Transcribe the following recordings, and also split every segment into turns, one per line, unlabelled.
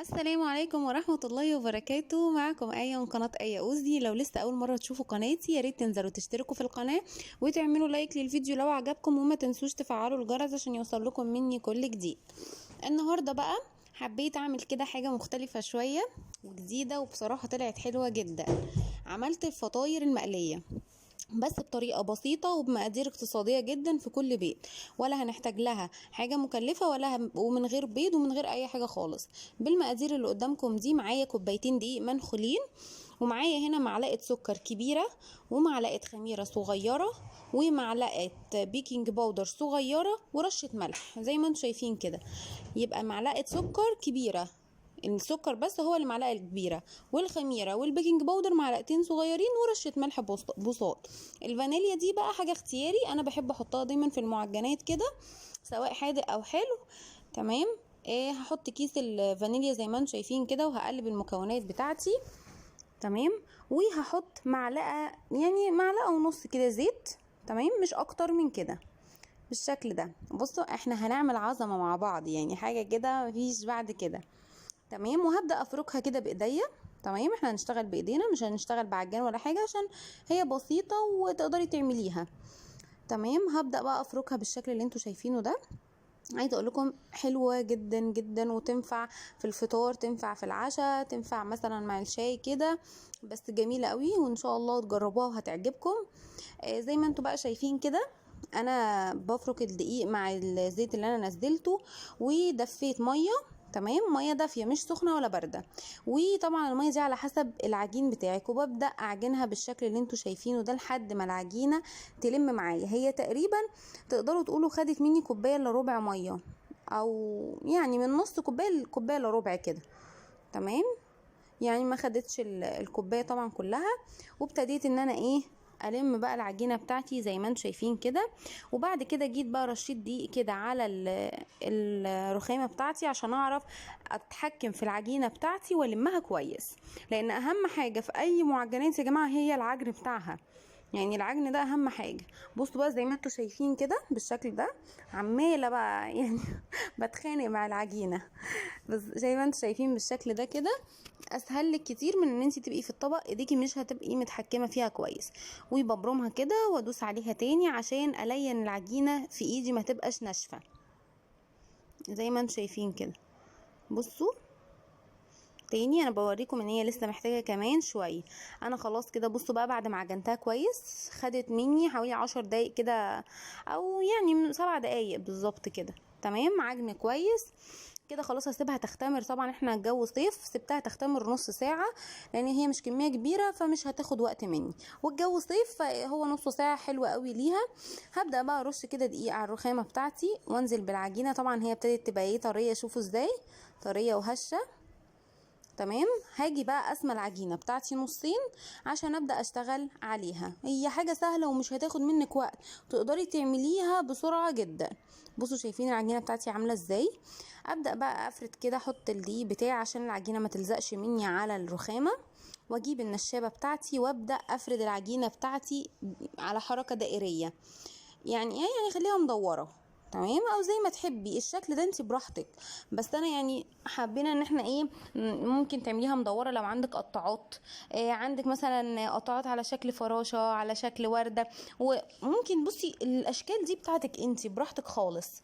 السلام عليكم ورحمة الله وبركاته. معكم آية من قناة آية أوزي. لو لسه أول مرة تشوفوا قناتي ياريت تنزلوا تشتركوا في القناة وتعملوا لايك للفيديو لو عجبكم، وما تنسوش تفعلوا الجرس عشان يوصل لكم مني كل جديد. النهاردة بقى حبيت أعمل كده حاجة مختلفة شوية وجديدة، وبصراحة طلعت حلوة جدا. عملت الفطاير المقلية بس بطريقة بسيطة وبمقادير اقتصادية جدا في كل بيت، ولا هنحتاج لها حاجة مكلفة ومن غير بيض ومن غير اي حاجة خالص. بالمقادير اللي قدامكم دي معايا كوبايتين دقيق منخولين، ومعايا هنا معلقة سكر كبيرة، ومعلقة خميرة صغيرة، ومعلقة بيكنج باودر صغيرة، ورشة ملح زي ما انتم شايفين كده. يبقى معلقة سكر كبيرة، السكر بس هو اللي معلقه كبيره، والخميره والبيكنج باودر معلقتين صغيرين، ورشه ملح بساط. الفانيليا دي بقى حاجه اختياري، انا بحب احطها دايما في المعجنات كده سواء حادق او حلو. تمام. هحط كيس الفانيليا زي ما انتم شايفين كده، وهقلب المكونات بتاعتي. تمام. وهحط معلقه، يعني معلقه ونص كده زيت. تمام، مش اكتر من كده. بالشكل ده بصوا احنا هنعمل عظمه مع بعض، يعني حاجه كده مفيش بعد كده. تمام. وهبدأ افركها كده بايديا. تمام، احنا هنشتغل بايدينا مش هنشتغل بعجان ولا حاجة، عشان هي بسيطة وتقدري تعمليها. تمام. هبدأ بقى افركها بالشكل اللي انتوا شايفينه ده. عايزه اقول لكم حلوه جدا جدا، وتنفع في الفطار، تنفع في العشاء، تنفع مثلا مع الشاي كده. بس جميله قوي، وان شاء الله تجربوها وهتعجبكم. زي ما انتوا بقى شايفين كده، انا بفرك الدقيق مع الزيت اللي انا نزلته، ودفيت ميه. تمام، ميه دافيه مش سخنه ولا بارده. وطبعا الميه دي على حسب العجين بتاعك، وببدا اعجنها بالشكل اللي انتوا شايفينه ده لحد ما العجينه تلم معايا. هي تقريبا تقدروا تقولوا خدت مني كوبايه الا ربع ميه، او يعني من نص كوبايه لكوبايه الا ربع كده. تمام، يعني ما خدتش الكوبايه طبعا كلها. وابتديت ان انا الم بقى العجينه بتاعتي زي ما انتم شايفين كده. وبعد كده جيت بقى رشيت دقيق كده على الرخامه بتاعتي عشان اعرف اتحكم في العجينه بتاعتي والمها كويس، لان اهم حاجه في اي معجنات يا جماعه هي العجن بتاعها. يعني العجن ده اهم حاجه. بصوا بقى زي ما انتم شايفين كده بالشكل ده، عماله بقى يعني بتخانق مع العجينه. بس زي ما انتم شايفين بالشكل ده كده اسهل لك كتير من ان انت تبقي في الطبق ايديكي مش هتبقي متحكمه فيها كويس. وببرمها كده وادوس عليها تاني عشان الين العجينه في ايدي ما تبقاش ناشفه زي ما انتم شايفين كده. بصوا تاني انا بوريكم ان هي لسه محتاجه كمان شويه. انا خلاص كده بصوا بقى بعد ما عجنتها كويس خدت مني حوالي 10 دقايق كده، او يعني 7 دقايق بالظبط كده. تمام، عجن كويس كده. خلاص هسيبها تختمر. طبعا احنا الجو صيف، سبتها تختمر نص ساعه لان هي مش كميه كبيره فمش هتاخد وقت مني، والجو صيف فهو نص ساعه حلوه قوي ليها. هبدا بقى ارش كده دقيق على الرخامه بتاعتي وانزل بالعجينه. طبعا هي ابتدت تبقى طريه، شوفوا ازاي طريه وهشه. تمام، هاجي بقى اسمى العجينه بتاعتي نصين عشان ابدا اشتغل عليها. هي حاجه سهله ومش هتاخد منك وقت، تقدري تعمليها بسرعه جدا. بصوا شايفين العجينه بتاعتي عامله ازاي. ابدا بقى افرد كده، احط الدقيق بتاعي عشان العجينه ما تلزقش مني على الرخامه، واجيب النشابه بتاعتي وابدا افرد العجينه بتاعتي على حركه دائريه. يعني خليها مدوره. تمام، او زي ما تحبي الشكل ده انت براحتك. بس انا يعني حبينا ان احنا ممكن تعمليها مدوره لو عندك قطعات. عندك مثلا قطعات على شكل فراشه، على شكل ورده، وممكن بصي الاشكال دي بتاعتك انت براحتك خالص.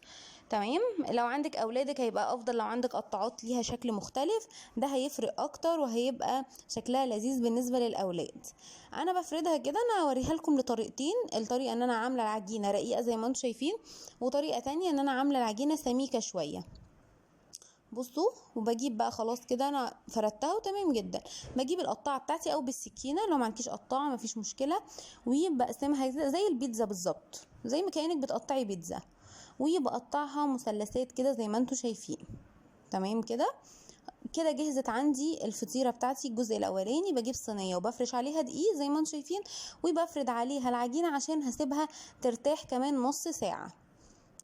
تمام، لو عندك اولادك هيبقى افضل لو عندك قطعات ليها شكل مختلف، ده هيفرق اكتر وهيبقى شكلها لذيذ بالنسبه للاولاد. انا بفردها كده، انا هوريها لكم لطريقتين. الطريقه ان انا عامله العجينه رقيقه زي ما انتم شايفين، وطريقه تانية ان انا عامله العجينه سميكه شويه. بصوا، وبجيب بقى خلاص كده انا فردتها وتمام جدا. بجيب القطاعه بتاعتي او بالسكينه، لو ما عندكيش قطاعه مفيش مشكله، وبقسمها زي البيتزا بالظبط، زي ما كانك بتقطعي بيتزا، وبقطعها مثلثات كده زي ما انتم شايفين. تمام كده. كده جهزت عندي الفطيره بتاعتي. الجزء الاولاني بجيب صينيه وبفرش عليها دقيق زي ما انتم شايفين، وبفرد عليها العجينه عشان هسيبها ترتاح كمان نص ساعه.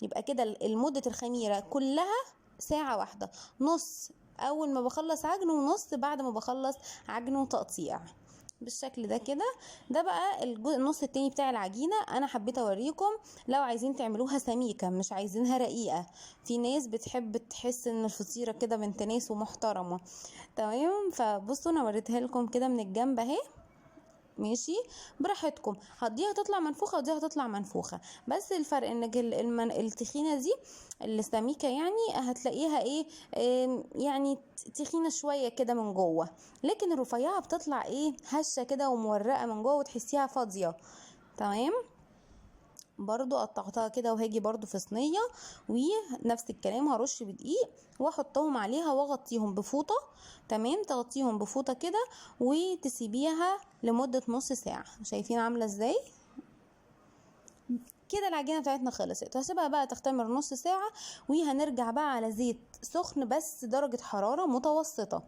يبقى كده المدة الخميرة كلها ساعة واحدة، نص اول ما بخلص عجن ونص بعد ما بخلص عجن وتقطيع. بالشكل ده كده. ده بقى النص التاني بتاع العجينة. انا حبيت اوريكم لو عايزين تعملوها سميكة مش عايزينها رقيقة. في ناس بتحب تحس ان الفطيرة كده بنت ناس ومحترمة. تمام، فبصوا انا وريتها لكم كده من الجنب اهي. ماشي، براحتكم، هديها تطلع منفوخه وديها تطلع منفوخه. بس الفرق ان التخينه دي السميكه يعني هتلاقيها ايه، يعني تخينه شويه كده من جوه، لكن الرفيعه بتطلع ايه، هشه كده ومورقه من جوه وتحسيها فاضيه. تمام، برضو قطعتها كده وهاجي برضو في صينيه ونفس الكلام هرش بدقيق واحطهم عليها واغطيهم بفوطه. تمام، تغطيهم بفوطه كده وتسيبيها لمده نص ساعه. شايفين عامله ازاي؟ كده العجينه بتاعتنا خلصت، وهسيبها بقى تختمر نص ساعه وهنرجع بقى على زيت سخن بس درجه حراره متوسطه،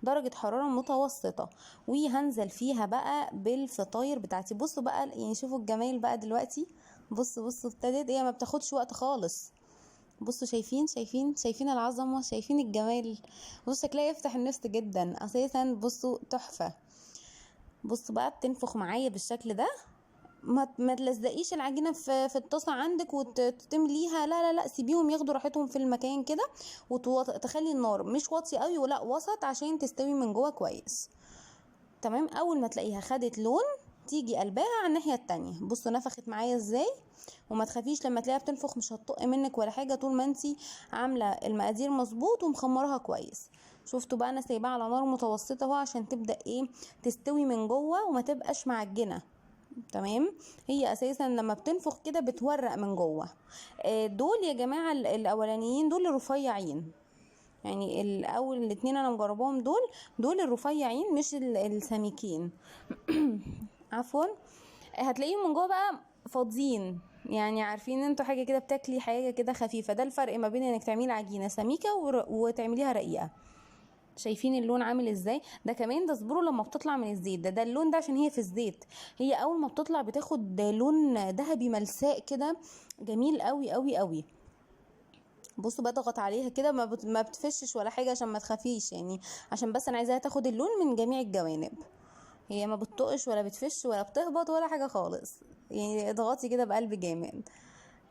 درجة حرارة متوسطة، وهنزل فيها بقى بالفطاير بتاعتي. بصوا بقى يعني شوفوا الجمال بقى دلوقتي. بصوا ابتدت ايه، ما بتاخدش وقت خالص. بصوا شايفين العظمة، شايفين الجمال. بصوا شكلها يفتح النفس جدا اساسا. بصوا تحفة. بصوا بقى بتنفخ معايا بالشكل ده. ما تلزقيش العجينه في الطاسه عندك وتمليها، لا لا لا، سيبيهم ياخدوا راحتهم في المكان كده، وتخلي النار مش واطيه قوي ولا وسط عشان تستوي من جوه كويس. تمام، اول ما تلاقيها خدت لون تيجي قلبها على الناحيه التانية. بصوا نفخت معايا ازاي. وما تخافيش لما تلاقيها بتنفخ، مش هتطق منك ولا حاجه طول ما انتي عامله المقادير مظبوط ومخمرها كويس. شفتوا بقى انا سايباها على نار متوسطه اهو عشان تبدا ايه، تستوي من جوه وما تبقاش معجنه. تمام، هي اساسا لما بتنفخ كده بتورق من جوه. دول يا جماعه الاولانيين دول الرفيعين، يعني الاول الاتنين انا مجرباهم، دول الرفيعين مش السميكين. عفوا. هتلاقيهم من جوه بقى فاضيين، يعني عارفين انتوا حاجه كده بتاكلي حاجه كده خفيفه. ده الفرق ما بين انك تعملي عجينه سميكه وتعمليها رقيقه. شايفين اللون عامل ازاي؟ ده كمان ده اصبروا لما بتطلع من الزيت، ده اللون ده عشان هي في الزيت. هي اول ما بتطلع بتاخد لون ذهبي ملساء كده، جميل قوي قوي قوي. بصوا بضغط عليها كده، ما بتفشش ولا حاجه عشان ما تخافيش، يعني عشان بس انا عايزاها تاخد اللون من جميع الجوانب. هي ما بتطقش ولا بتفش ولا بتهبط ولا حاجه خالص، يعني اضغطي كده بقلب جامد.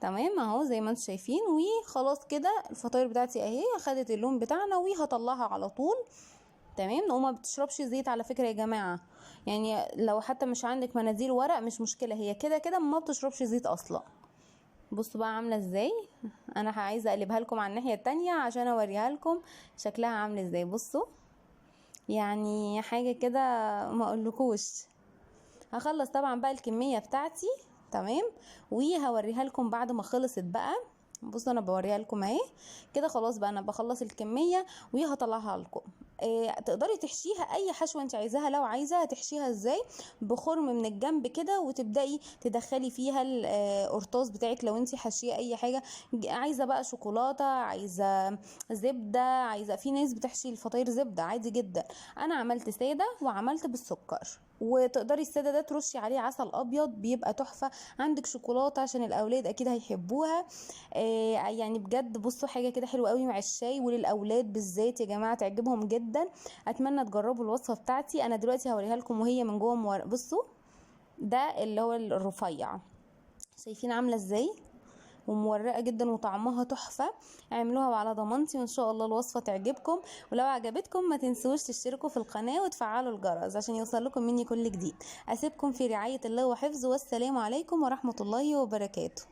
تمام اهو زي ما انتم شايفين. وخلاص كده الفطاير بتاعتي اهي خدت اللون بتاعنا وهطلعها على طول. تمام، وما بتشربش زيت على فكرة يا جماعة، يعني لو حتى مش عندك مناديل ورق مش مشكلة، هي كده كده ما بتشربش زيت اصلا. بصوا بقى عاملة ازاي. انا عايزة اقلبها لكم على الناحية التانية عشان اوريها لكم شكلها عامل ازاي. بصوا يعني حاجة كده ما اقولكوش. هخلص طبعا بقى الكمية بتاعتي. تمام، وهوريها لكم بعد ما خلصت بقى. بصوا انا بوريها لكم اهي كده. خلاص بقى انا بخلص الكميه وهطلعها لكم. تقدري تحشيها اي حشوه انت عايزاها. لو عايزه تحشيها ازاي، بخرم من الجنب كده وتبداي تدخلي فيها القرطاس بتاعك. لو انت حاشيه اي حاجه، عايزه بقى شوكولاته، عايزه زبده، عايزه، في ناس بتحشي الفطاير زبده عادي جدا. انا عملت ساده وعملت بالسكر، وتقدري الساده ده ترشي عليه عسل ابيض بيبقى تحفه. عندك شوكولاته عشان الاولاد اكيد هيحبوها. يعني بجد بصوا حاجه كده حلوه قوي مع الشاي، وللاولاد بالذات يا جماعه تعجبهم جدا. اتمنى تجربوا الوصفه بتاعتي. انا دلوقتي هوريها لكم وهي من جوه بصوا ده اللي هو الرفيع، شايفين عامله ازاي ومورقه جدا وطعمها تحفه. اعملوها وعلى ضمانتي وان شاء الله الوصفه تعجبكم. ولو عجبتكم ما تنسوش تشتركوا في القناه وتفعلوا الجرس عشان يوصل لكم مني كل جديد. اسيبكم في رعايه الله وحفظه، والسلام عليكم ورحمه الله وبركاته.